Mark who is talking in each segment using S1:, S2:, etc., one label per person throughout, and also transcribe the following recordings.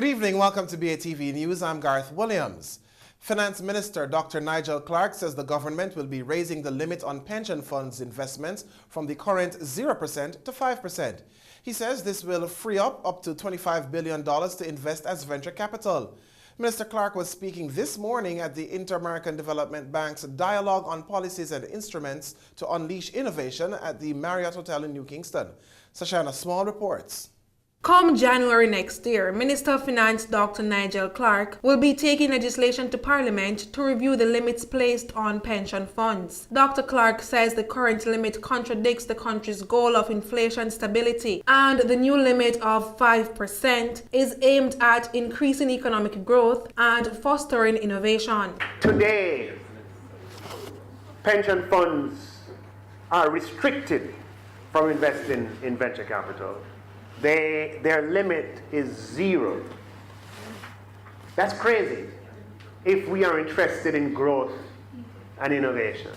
S1: Good evening. Welcome to BATV News. I'm Garth Williams. Finance Minister Dr. Nigel Clark says the government will be raising the limit on pension funds investments from the current 0% to 5%. He says this will free up to $25 billion to invest as venture capital. Minister Clark was speaking this morning at the Inter-American Development Bank's Dialogue on Policies and Instruments to Unleash Innovation at the Marriott Hotel in New Kingston. Sashana Small reports.
S2: Come January next year, Minister of Finance Dr. Nigel Clark will be taking legislation to Parliament to review the limits placed on pension funds. Dr. Clark says the current limit contradicts the country's goal of inflation stability, and the new limit of 5% is aimed at increasing economic growth and fostering innovation.
S3: Today, pension funds are restricted from investing in venture capital. Their limit is 0. That's crazy if we are interested in growth and innovation.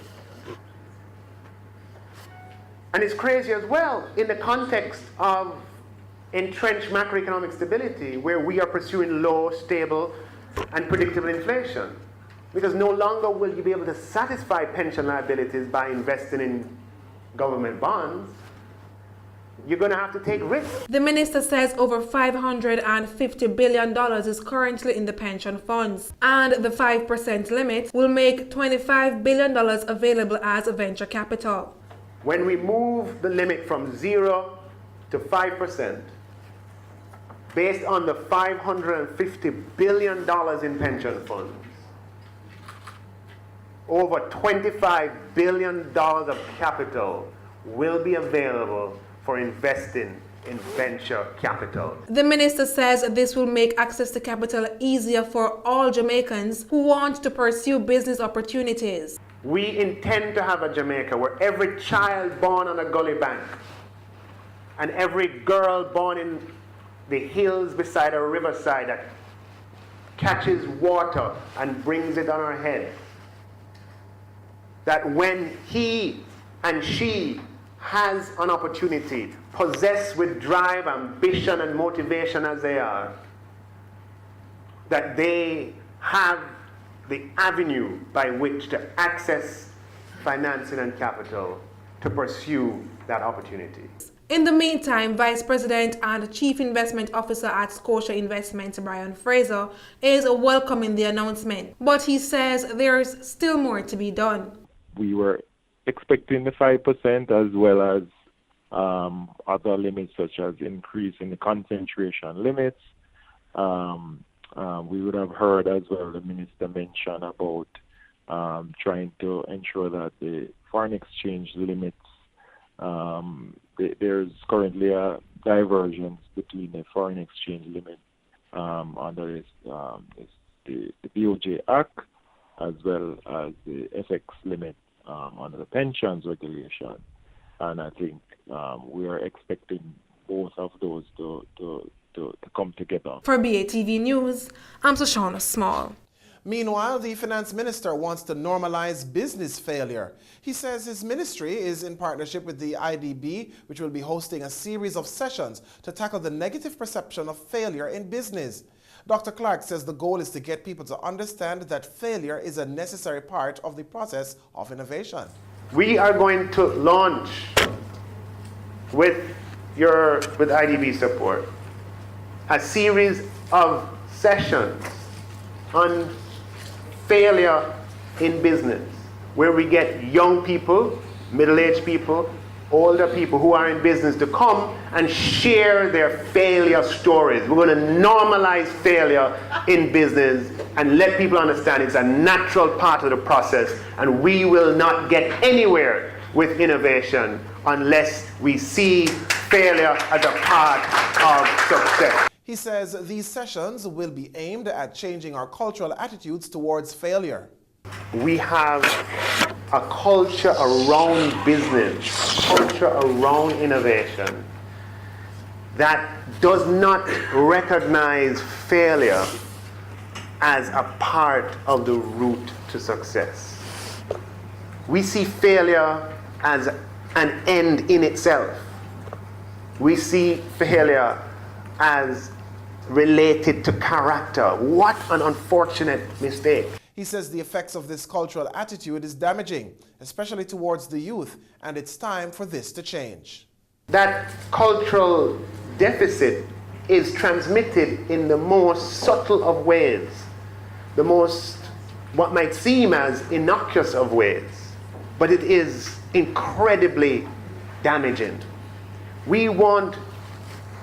S3: And it's crazy as well in the context of entrenched macroeconomic stability, where we are pursuing low, stable, and predictable inflation. Because no longer will you be able to satisfy pension liabilities by investing in government bonds. You're going to have to take risks.
S2: The minister says over $550 billion is currently in the pension funds, and the 5% limit will make $25 billion available as venture capital.
S3: When we move the limit from 0 to 5%, based on the $550 billion in pension funds, over $25 billion of capital will be available for investing in venture capital.
S2: The minister says this will make access to capital easier for all Jamaicans who want to pursue business opportunities.
S3: We intend to have a Jamaica where every child born on a gully bank and every girl born in the hills beside a riverside that catches water and brings it on her head, that when he and she has an opportunity, possessed with drive, ambition, and motivation as they are, that they have the avenue by which to access financing and capital to pursue that opportunity.
S2: In the meantime, Vice President and Chief Investment Officer at Scotia Investments, Brian Fraser, is welcoming the announcement, but he says there's still more to be done.
S4: We were expecting the 5% as well as other limits such as increasing the concentration limits. We would have heard as well the minister mention about trying to ensure that the foreign exchange limits, there's currently a divergence between the foreign exchange limit under the BOJ Act as well as the FX limit under the pensions regulation, and I think we are expecting both of those to come together.
S2: For BATV News, I'm Sashana Small.
S1: Meanwhile, the finance minister wants to normalize business failure. He says his ministry is in partnership with the IDB, which will be hosting a series of sessions to tackle the negative perception of failure in business. Dr. Clark says the goal is to get people to understand that failure is a necessary part of the process of innovation.
S3: We are going to launch, with IDB support, a series of sessions on failure in business, where we get young people, middle-aged people, older people who are in business to come and share their failure stories. We're going to normalize failure in business and let people understand it's a natural part of the process, and we will not get anywhere with innovation unless we see failure as a part of success.
S1: He says these sessions will be aimed at changing our cultural attitudes towards failure.
S3: We have a culture around business, culture around innovation that does not recognize failure as a part of the route to success. We see failure as an end in itself. We see failure as related to character. What an unfortunate mistake.
S1: He says the effects of this cultural attitude is damaging, especially towards the youth, and it's time for this to change.
S3: That cultural deficit is transmitted in the most subtle of ways, the most, what might seem as innocuous of ways, but it is incredibly damaging. We want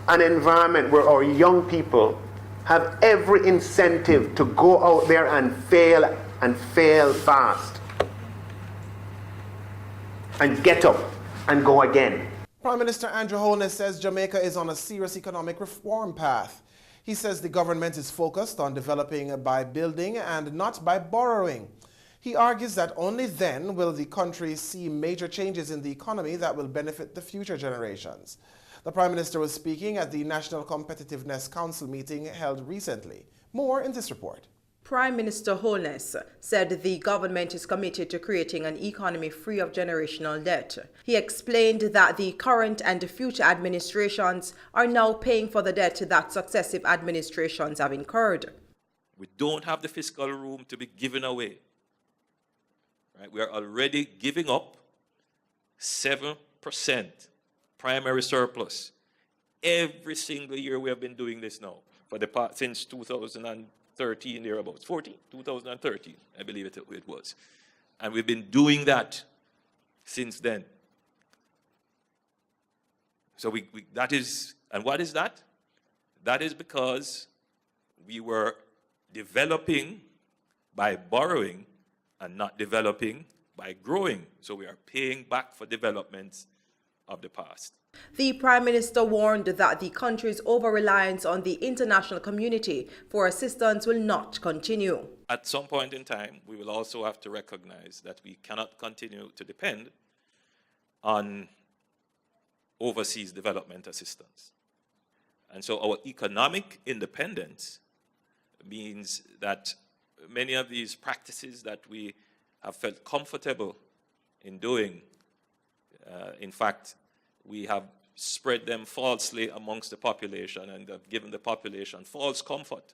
S3: an environment where our young people have every incentive to go out there and fail fast, and get up and go again.
S1: Prime Minister Andrew Holness says Jamaica is on a serious economic reform path. He says the government is focused on developing by building and not by borrowing. He argues that only then will the country see major changes in the economy that will benefit the future generations. The Prime Minister was speaking at the National Competitiveness Council meeting held recently. More in this report.
S5: Prime Minister Holness said the government is committed to creating an economy free of generational debt. He explained that the current and future administrations are now paying for the debt that successive administrations have incurred.
S6: We don't have the fiscal room to be giving away. Right? We are already giving up 7% primary surplus. Every single year we have been doing this now for the since 2013, thereabouts, 2013, I believe it was. And we've been doing that since then. So that is, and what is that? That is because we were developing by borrowing and not developing by growing. So we are paying back for developments of the past.
S5: The Prime Minister warned that the country's over-reliance on the international community for assistance will not continue.
S6: At some point in time, we will also have to recognize that we cannot continue to depend on overseas development assistance. And so our economic independence means that many of these practices that we have felt comfortable in doing, in fact, we have spread them falsely amongst the population and have given the population false comfort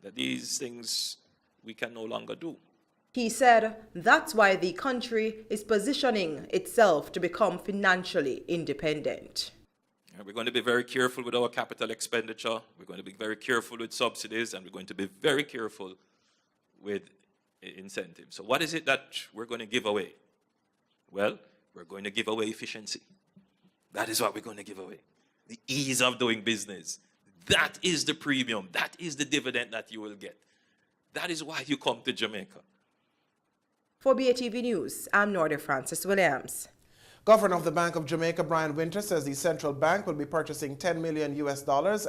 S6: that these things we can no longer do.
S5: He said that's why the country is positioning itself to become financially independent.
S6: We're going to be very careful with our capital expenditure. We're going to be very careful with subsidies, and we're going to be very careful with incentives. So what is it that we're going to give away? Well, we're going to give away efficiency. That is what we're going to give away. The ease of doing business. That is the premium. That is the dividend that you will get. That is why you come to Jamaica.
S5: For BATV News, I'm Norda Francis Williams.
S1: Governor of the Bank of Jamaica, Brian Winter, says the central bank will be purchasing $10 million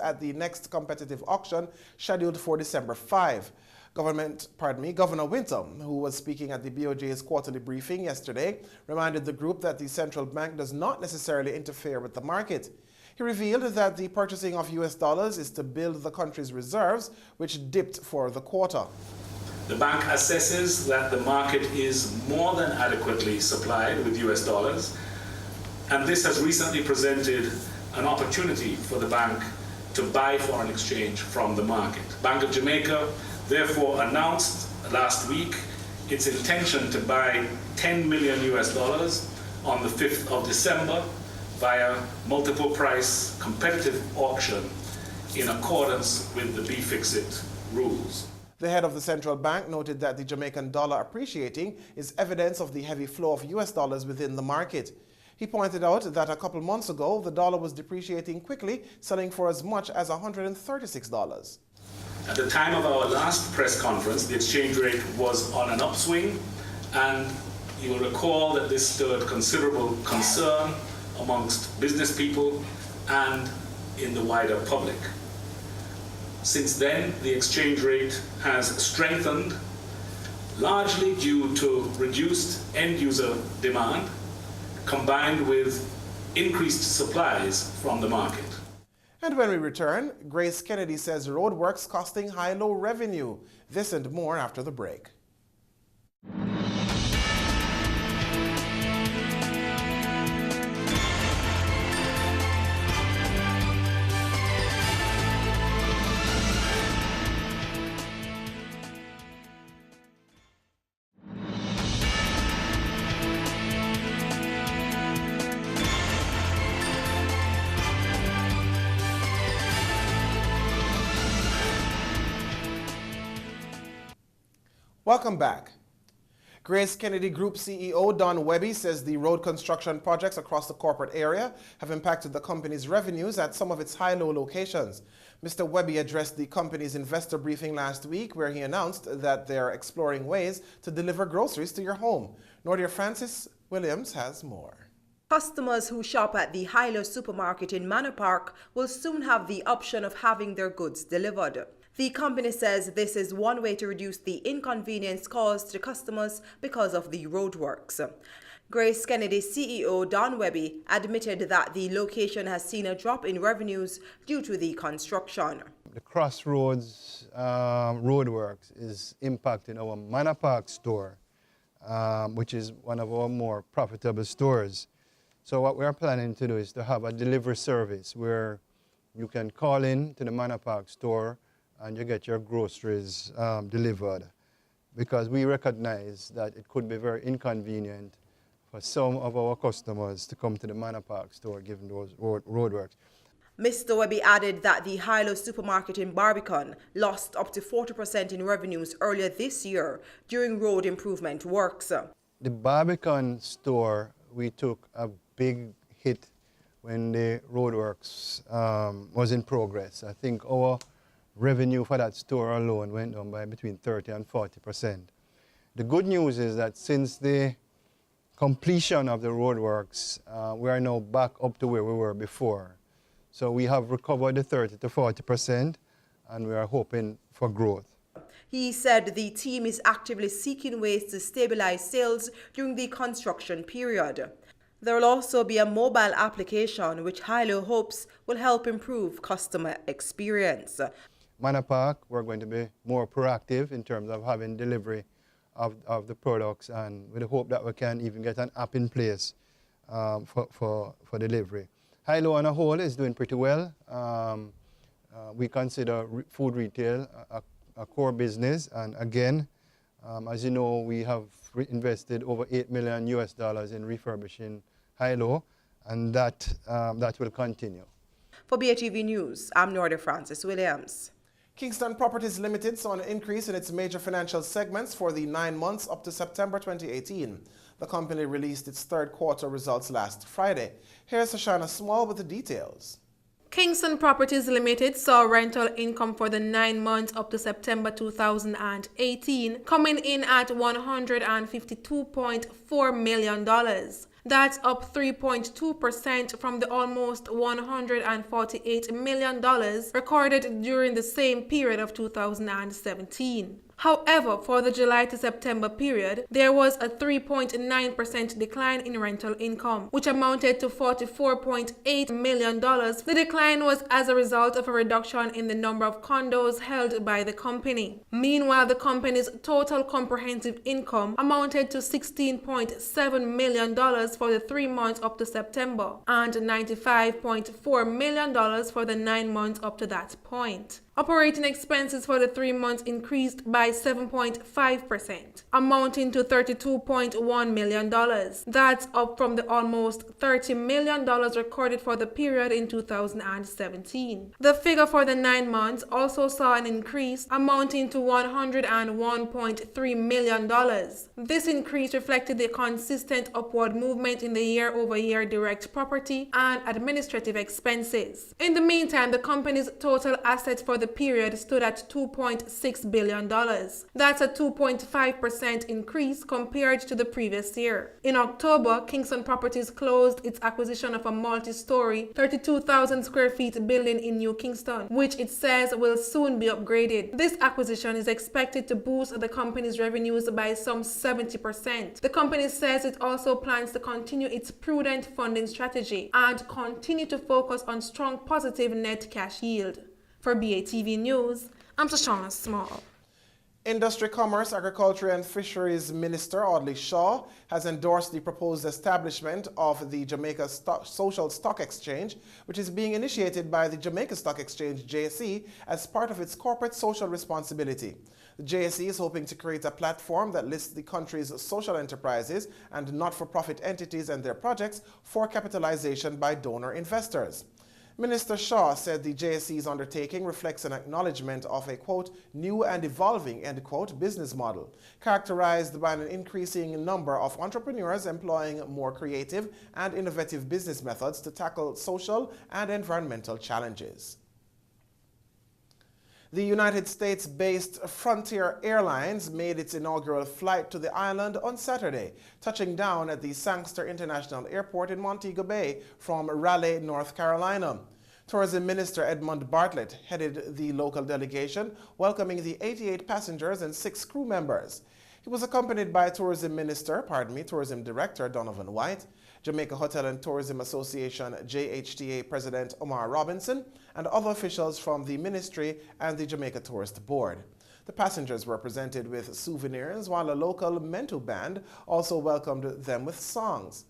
S1: at the next competitive auction scheduled for December 5. Governor Winter, who was speaking at the BOJ's quarterly briefing yesterday, reminded the group that the central bank does not necessarily interfere with the market. He revealed that the purchasing of US dollars is to build the country's reserves, which dipped for the quarter.
S7: The bank assesses that the market is more than adequately supplied with US dollars, and this has recently presented an opportunity for the bank to buy foreign exchange from the market. Bank of Jamaica therefore announced last week its intention to buy $10 million on the 5th of December via multiple price competitive auction in accordance with the BFIXIT rules.
S1: The head of the central bank noted that the Jamaican dollar appreciating is evidence of the heavy flow of US dollars within the market. He pointed out that a couple months ago, the dollar was depreciating quickly, selling for as much as $136.
S7: At the time of our last press conference, the exchange rate was on an upswing, and you will recall that this stirred considerable concern amongst business people and in the wider public. Since then, the exchange rate has strengthened, largely due to reduced end-user demand, combined with increased supplies from the market.
S1: And when we return, Grace Kennedy says roadworks costing high-low revenue. This and more after the break. Welcome back. Grace Kennedy Group CEO Don Webby says the road construction projects across the corporate area have impacted the company's revenues at some of its high-low locations. Mr. Webby addressed the company's investor briefing last week, where he announced that they are exploring ways to deliver groceries to your home. Nordia Francis Williams has more.
S5: Customers who shop at the Hilo supermarket in Manor Park will soon have the option of having their goods delivered. The company says this is one way to reduce the inconvenience caused to customers because of the roadworks. Grace Kennedy CEO Don Webby admitted that the location has seen a drop in revenues due to the construction.
S8: The Crossroads roadworks is impacting our Manor Park store, which is one of our more profitable stores. So what we're planning to do is to have a delivery service where you can call in to the Manor Park store and you get your groceries delivered, because we recognize that it could be very inconvenient for some of our customers to come to the Manor Park store given those roadworks.
S5: Mr. Webby added that the Hilo supermarket in Barbican lost up to 40% in revenues earlier this year during road improvement works.
S8: The Barbican store, we took a big hit when the roadworks was in progress. I think our revenue for that store alone went down by between 30 and 40%. The good news is that since the completion of the roadworks, we are now back up to where we were before. So we have recovered the 30 to 40%, and we are hoping for growth.
S5: He said the team is actively seeking ways to stabilize sales during the construction period. There will also be a mobile application which Hilo hopes will help improve customer experience.
S8: Manor Park, we're going to be more proactive in terms of having delivery of the products, and with the hope that we can even get an app in place for delivery. Hilo on a whole is doing pretty well. We consider food retail a core business, and again, as you know, we have invested over $8 million in refurbishing Hilo, and that will continue.
S5: For BATV News, I'm Nordia Francis Williams.
S1: Kingston Properties Limited saw an increase in its major financial segments for the 9 months up to September 2018. The company released its third quarter results last Friday. Here's Shoshana Small with the details.
S2: Kingston Properties Limited saw rental income for the 9 months up to September 2018 coming in at $152.4 million. That's up 3.2% from the almost $148 million recorded during the same period of 2017. However, for the July to September period, there was a 3.9% decline in rental income, which amounted to $44.8 million. The decline was as a result of a reduction in the number of condos held by the company. Meanwhile, the company's total comprehensive income amounted to $16.7 million for the 3 months up to September and $95.4 million for the 9 months up to that point. Operating expenses for the 3 months increased by 7.5%, amounting to $32.1 million. That's up from the almost $30 million recorded for the period in 2017. The figure for the 9 months also saw an increase, amounting to $101.3 million. This increase reflected the consistent upward movement in the year-over-year direct property and administrative expenses. In the meantime, the company's total assets for the period stood at $2.6 billion. That's a 2.5% increase compared to the previous year. In October, Kingston Properties closed its acquisition of a multi-story, 32,000 square feet building in New Kingston, which it says will soon be upgraded. This acquisition is expected to boost the company's revenues by some 70%. The company says it also plans to continue its prudent funding strategy and continue to focus on strong positive net cash yield. For BATV News, I'm Shoshana Small.
S1: Industry, Commerce, Agriculture and Fisheries Minister Audley Shaw has endorsed the proposed establishment of the Jamaica Social Stock Exchange, which is being initiated by the Jamaica Stock Exchange, JSE, as part of its corporate social responsibility. The JSE is hoping to create a platform that lists the country's social enterprises and not-for-profit entities and their projects for capitalization by donor investors. Minister Shaw said the JSC's undertaking reflects an acknowledgement of a, quote, new and evolving, end quote, business model, characterized by an increasing number of entrepreneurs employing more creative and innovative business methods to tackle social and environmental challenges. The United States-based Frontier Airlines made its inaugural flight to the island on Saturday, touching down at the Sangster International Airport in Montego Bay from Raleigh, North Carolina. Tourism Minister Edmund Bartlett headed the local delegation, welcoming the 88 passengers and 6 crew members. He was accompanied by Tourism Director Donovan White, Jamaica Hotel and Tourism Association JHTA President Omar Robinson, and other officials from the ministry and the Jamaica Tourist Board. The passengers were presented with souvenirs, while a local Mento band also welcomed them with songs.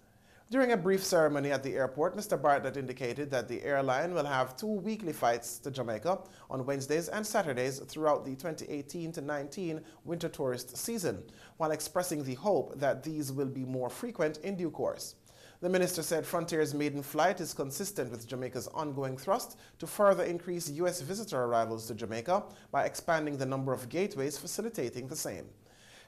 S1: During a brief ceremony at the airport, Mr. Bartlett indicated that the airline will have 2 weekly flights to Jamaica on Wednesdays and Saturdays throughout the 2018-19 winter tourist season, while expressing the hope that these will be more frequent in due course. The minister said Frontier's maiden flight is consistent with Jamaica's ongoing thrust to further increase U.S. visitor arrivals to Jamaica by expanding the number of gateways facilitating the same.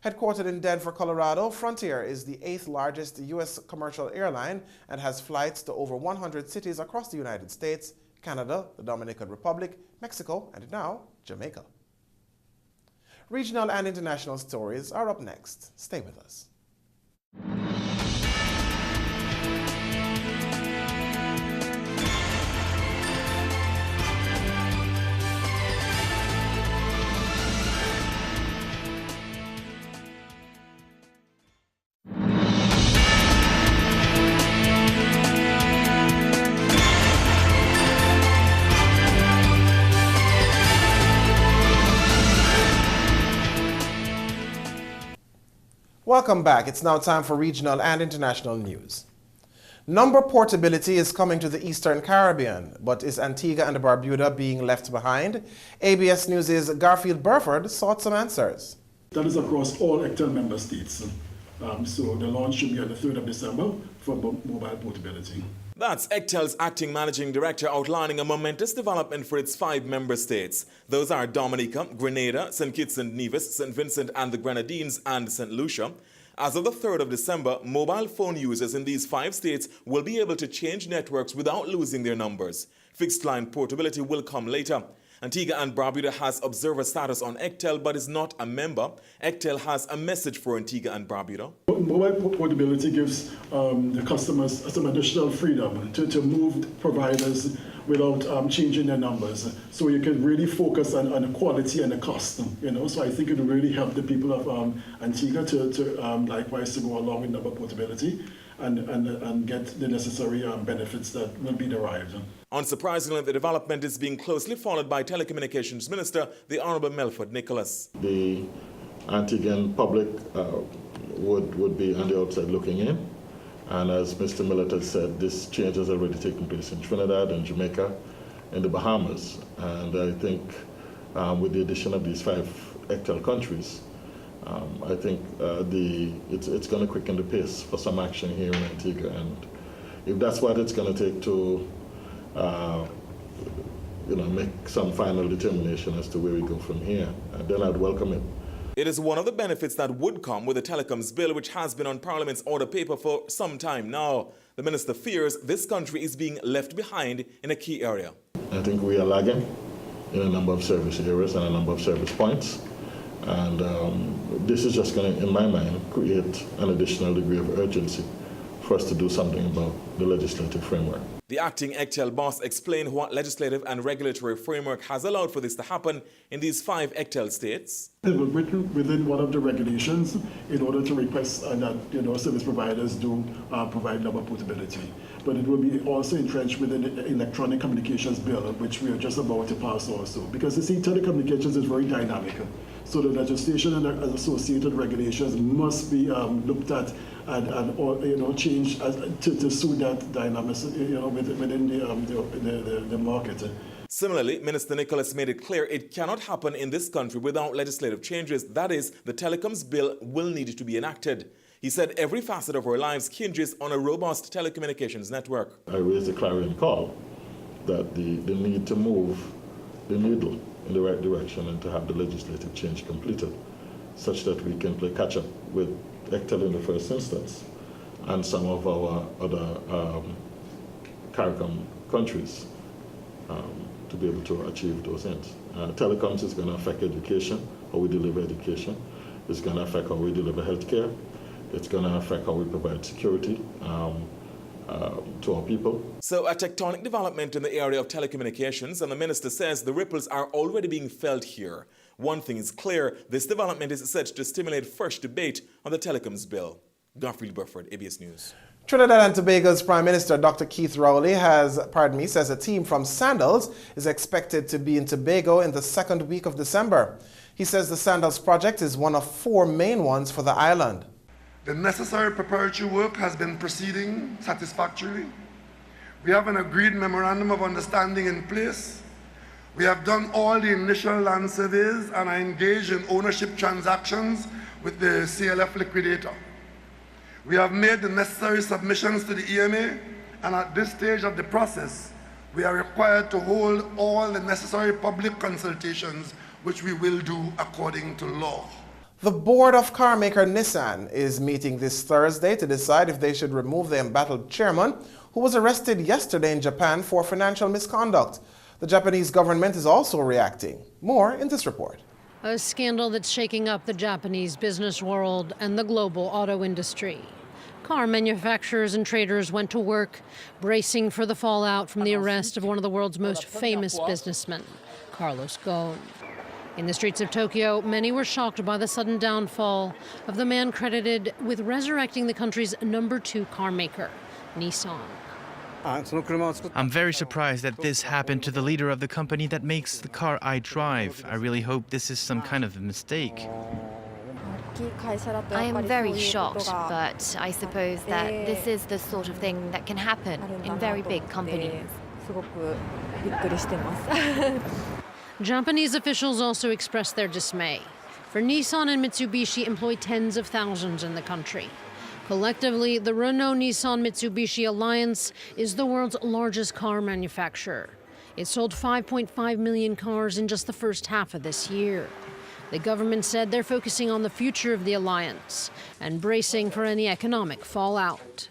S1: Headquartered in Denver, Colorado, Frontier is the 8th largest U.S. commercial airline and has flights to over 100 cities across the United States, Canada, the Dominican Republic, Mexico, and now Jamaica. Regional and international stories are up next. Stay with us. Welcome back. It's now time for regional and international news. Number portability is coming to the Eastern Caribbean, but is Antigua and Barbuda being left behind? ABS News' Garfield Burford sought some answers.
S9: That is across all ECTEL member states. So the launch should be on the 3rd of December for mobile portability.
S10: That's ECTEL's acting managing director outlining a momentous development for its 5 member states. Those are Dominica, Grenada, St. Kitts and Nevis, St. Vincent and the Grenadines, and St. Lucia. As of the 3rd of December, mobile phone users in these 5 states will be able to change networks without losing their numbers. Fixed line portability will come later. Antigua and Barbuda has observer status on ECTEL but is not a member. ECTEL has a message for Antigua and Barbuda.
S9: Mobile portability gives the customers some additional freedom to move providers without changing their numbers. So you can really focus on the quality and the cost. So I think it will really help the people of Antigua to likewise to go along with number portability and get the necessary benefits that will be derived.
S10: Unsurprisingly, the development is being closely followed by Telecommunications Minister, the Honourable Melford Nicholas.
S11: The Antiguan public would be on the outside looking in. And as Mr. Millett has said, this change has already taken place in Trinidad and Jamaica and the Bahamas. And I think with the addition of these 5 ECTEL countries, I think it's going to quicken the pace for some action here in Antigua. And if that's what it's going to take to make some final determination as to where we go from here, then I'd welcome it.
S10: It is one of the benefits that would come with the telecoms bill, which has been on Parliament's order paper for some time now. The minister fears this country is being left behind in a key area.
S11: I think we are lagging in a number of service areas and a number of service points. And this is just going to, in my mind, create an additional degree of urgency for us to do something about the legislative framework.
S10: The acting ECTEL boss explained what legislative and regulatory framework has allowed for this to happen in these 5 ECTEL states.
S9: It was written within one of the regulations in order to request that service providers do provide number portability. But it will be also entrenched within the Electronic Communications Bill, which we are just about to pass also. Because you see, telecommunications is very dynamic. So the legislation and associated regulations must be looked at and changed to suit that dynamism within the market.
S10: Similarly, Minister Nicholas made it clear it cannot happen in this country without legislative changes. That is, the telecoms bill will need to be enacted. He said every facet of our lives hinges on a robust telecommunications network.
S11: I raised a clarion call that the need to move the needle in the right direction and to have the legislative change completed, such that we can play catch-up with ECTEL in the first instance and some of our other CARICOM countries to be able to achieve those ends. Telecoms is going to affect education, how we deliver education. It's going to affect how we deliver healthcare. It's going to affect how we provide security to our people.
S10: So a tectonic development in the area of telecommunications, and the minister says the ripples are already being felt here. One thing is clear, this development is set to stimulate fresh debate on the telecoms bill. Garfield Burford, ABS News.
S1: Trinidad and Tobago's Prime Minister Dr. Keith Rowley says a team from Sandals is expected to be in Tobago in the second week of December. He says the Sandals project is one of 4 main ones for the island.
S12: The necessary preparatory work has been proceeding satisfactorily. We have an agreed memorandum of understanding in place. We have done all the initial land surveys and are engaged in ownership transactions with the CLF liquidator. We have made the necessary submissions to the EMA, and at this stage of the process, we are required to hold all the necessary public consultations, which we will do according to law.
S1: The board of car maker Nissan is meeting this Thursday to decide if they should remove the embattled chairman, who was arrested yesterday in Japan for financial misconduct. The Japanese government is also reacting. More in this report.
S13: A scandal that's shaking up the Japanese business world and the global auto industry. Car manufacturers and traders went to work, bracing for the fallout from the arrest of one of the world's most famous businessmen, Carlos Ghosn. In the streets of Tokyo, many were shocked by the sudden downfall of the man credited with resurrecting the country's #2 car maker, Nissan.
S14: I'm very surprised that this happened to the leader of the company that makes the car I drive. I really hope this is some kind of a mistake.
S15: I am very shocked, but I suppose that this is the sort of thing that can happen in very big companies.
S13: Japanese officials also expressed their dismay, for Nissan and Mitsubishi employ tens of thousands in the country. Collectively, the Renault-Nissan-Mitsubishi alliance is the world's largest car manufacturer. It sold 5.5 million cars in just the first half of this year. The government said they're focusing on the future of the alliance and bracing for any economic fallout.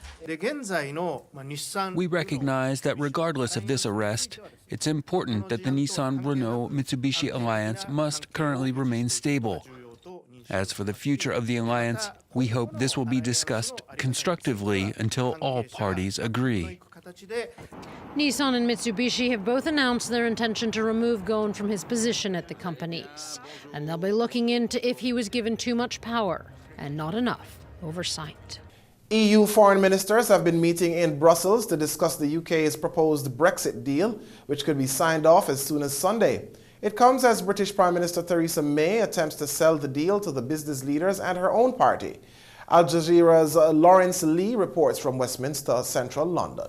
S16: We recognize that regardless of this arrest, it's important that the Nissan-Renault-Mitsubishi alliance must currently remain stable. As for the future of the alliance, we hope this will be discussed constructively until all parties agree.
S13: Nissan and Mitsubishi have both announced their intention to remove Ghosn from his position at the companies, and they'll be looking into if he was given too much power and not enough oversight.
S1: EU foreign ministers have been meeting in Brussels to discuss the UK's proposed Brexit deal, which could be signed off as soon as Sunday. It comes as British Prime Minister Theresa May attempts to sell the deal to the business leaders and her own party. Al Jazeera's Lawrence Lee reports from Westminster, central London.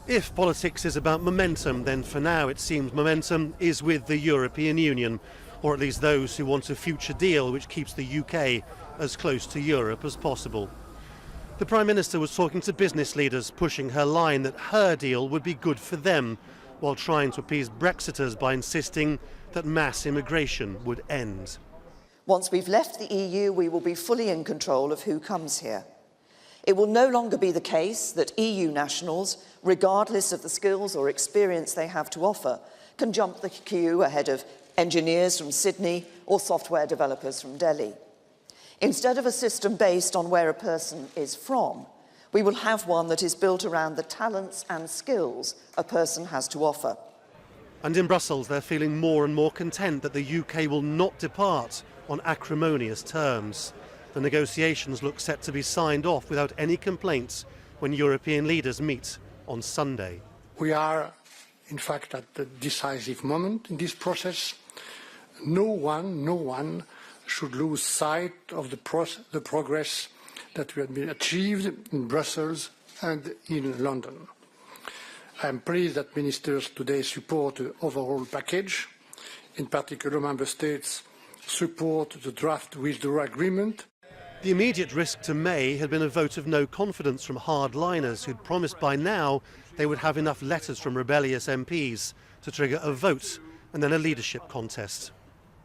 S17: If politics is about momentum, then for now it seems momentum is with the European Union, or at least those who want a future deal which keeps the UK as close to Europe as possible. The Prime Minister was talking to business leaders, pushing her line that her deal would be good for them, while trying to appease Brexiters by insisting that mass immigration would end.
S18: Once we've left the EU, we will be fully in control of who comes here. It will no longer be the case that EU nationals, regardless of the skills or experience they have to offer, can jump the queue ahead of engineers from Sydney or software developers from Delhi. Instead of a system based on where a person is from, we will have one that is built around the talents and skills a person has to offer.
S17: And in Brussels, they're feeling more and more content that the UK will not depart on acrimonious terms. The negotiations look set to be signed off without any complaints when European leaders meet on Sunday.
S19: We are, in fact, at the decisive moment in this process. No one should lose sight of the progress that we have been achieved in Brussels and in London. I am pleased that ministers today support the overall package. In particular, member states support the draft withdrawal agreement.
S17: The immediate risk to May had been a vote of no confidence from hardliners who'd promised by now they would have enough letters from rebellious MPs to trigger a vote and then a leadership contest.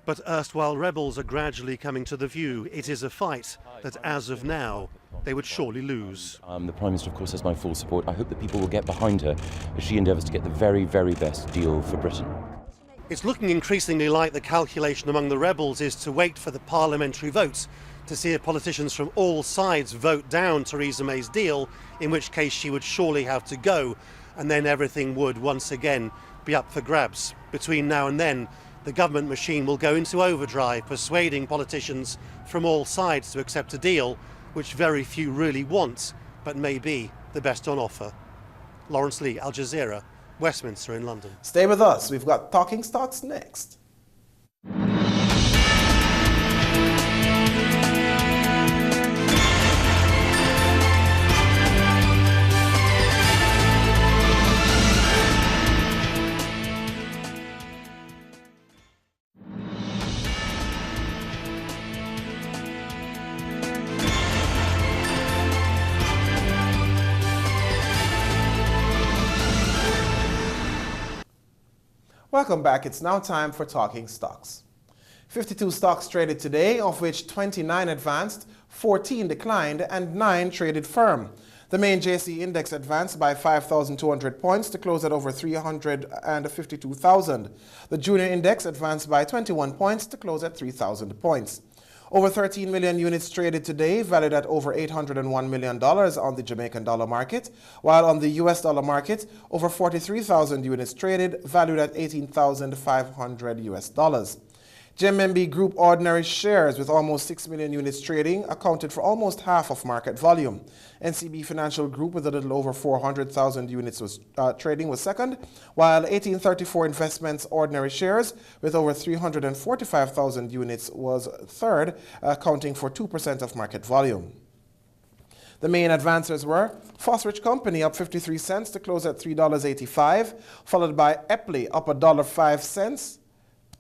S17: But erstwhile rebels are gradually coming to the view it is a fight that, as of now, they would surely lose.
S20: The Prime Minister, of course, has my full support. I hope that people will get behind her as she endeavours to get the very, very best deal for Britain.
S17: It's looking increasingly like the calculation among the rebels is to wait for the parliamentary vote to see if politicians from all sides vote down Theresa May's deal, in which case she would surely have to go, and then everything would once again be up for grabs. Between now and then, the government machine will go into overdrive, persuading politicians from all sides to accept a deal which very few really want, but may be the best on offer. Lawrence Lee, Al Jazeera, Westminster in London.
S1: Stay with us. We've got Talking Stocks next. Welcome back. It's now time for Talking Stocks. 52 stocks traded today, of which 29 advanced, 14 declined, and 9 traded firm. The main JSE index advanced by 5,200 points to close at over 352,000. The junior index advanced by 21 points to close at 3,000 points. Over 13 million units traded today, valued at over $801 million on the Jamaican dollar market, while on the US dollar market, over 43,000 units traded, valued at $18,500 US. GMMB Group ordinary shares with almost 6 million units trading accounted for almost half of market volume. NCB Financial Group with a little over 400,000 units trading was second, while 1834 Investments ordinary shares with over 345,000 units was third, accounting for 2% of market volume. The main advancers were Fosrich Company up 53 cents to close at $3.85, followed by Epley up $1.05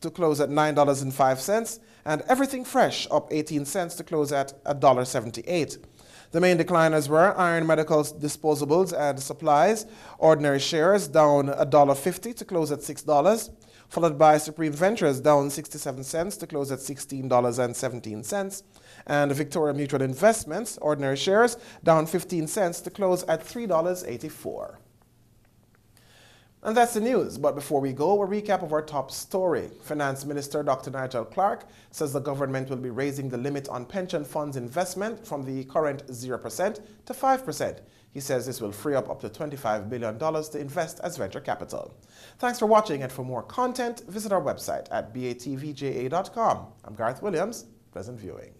S1: to close at $9.05, and Everything Fresh up 18 cents to close at $1.78. The main decliners were Iron Medical Disposables and Supplies, ordinary shares down $1.50 to close at $6, followed by Supreme Ventures down 67 cents to close at $16.17, and Victoria Mutual Investments, ordinary shares down 15 cents to close at $3.84. And that's the news. But before we go, a recap of our top story. Finance Minister Dr. Nigel Clark says the government will be raising the limit on pension funds investment from the current 0% to 5%. He says this will free up to $25 billion to invest as venture capital. Thanks for watching, and for more content, visit our website at batvja.com. I'm Garth Williams. Pleasant viewing.